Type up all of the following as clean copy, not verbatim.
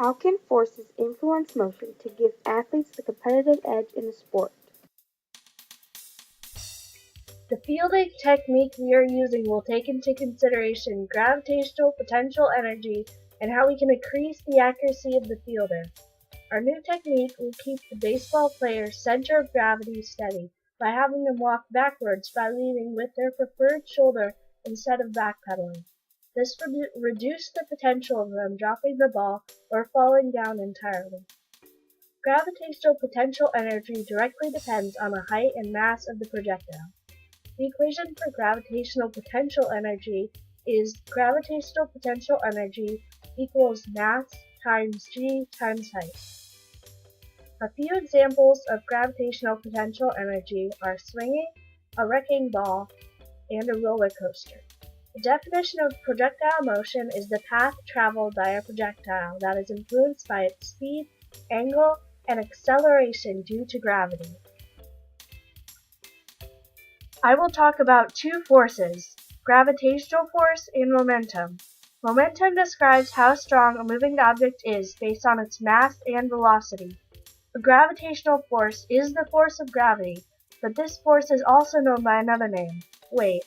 How can forces influence motion to give athletes the competitive edge in the sport? The fielding technique we are using will take into consideration gravitational potential energy and how we can increase the accuracy of the fielder. Our new technique will keep the baseball player's center of gravity steady by having them walk backwards by leading with their preferred shoulder instead of backpedaling. This would reduce the potential of them dropping the ball or falling down entirely. Gravitational potential energy directly depends on the height and mass of the projectile. The equation for gravitational potential energy is gravitational potential energy equals mass times g times height. A few examples of gravitational potential energy are swinging, a wrecking ball, and a roller coaster. The definition of projectile motion is the path traveled by a projectile that is influenced by its speed, angle, and acceleration due to gravity. I will talk about two forces, gravitational force and momentum. Momentum describes how strong a moving object is based on its mass and velocity. A gravitational force is the force of gravity, but this force is also known by another name, weight.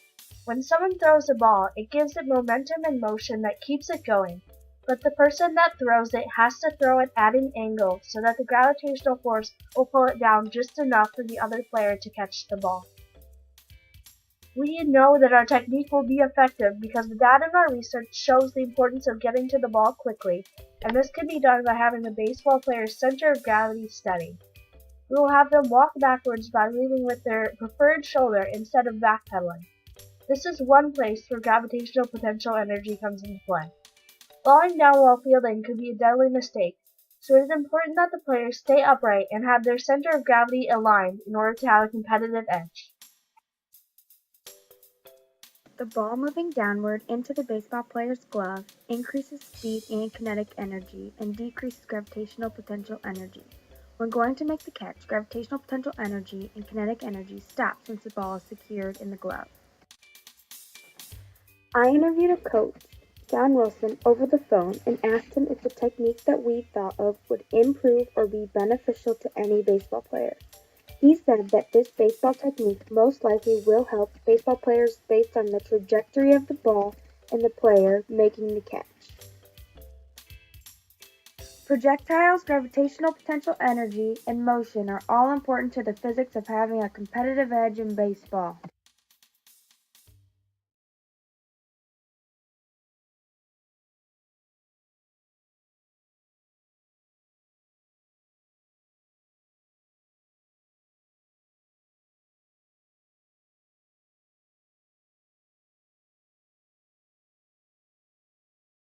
When someone throws a ball, it gives it momentum and motion that keeps it going, but the person that throws it has to throw it at an angle so that the gravitational force will pull it down just enough for the other player to catch the ball. We know that our technique will be effective because the data in our research shows the importance of getting to the ball quickly, and this can be done by having the baseball player's center of gravity steady. We will have them walk backwards by leading with their preferred shoulder instead of backpedaling. This is one place where gravitational potential energy comes into play. Falling down while fielding could be a deadly mistake, so it is important that the players stay upright and have their center of gravity aligned in order to have a competitive edge. The ball moving downward into the baseball player's glove increases speed and kinetic energy and decreases gravitational potential energy. When going to make the catch, gravitational potential energy and kinetic energy stop since the ball is secured in the glove. I interviewed a coach, John Wilson, over the phone and asked him if the technique that we thought of would improve or be beneficial to any baseball player. He said that this baseball technique most likely will help baseball players based on the trajectory of the ball and the player making the catch. Projectiles, gravitational potential energy, and motion are all important to the physics of having a competitive edge in baseball.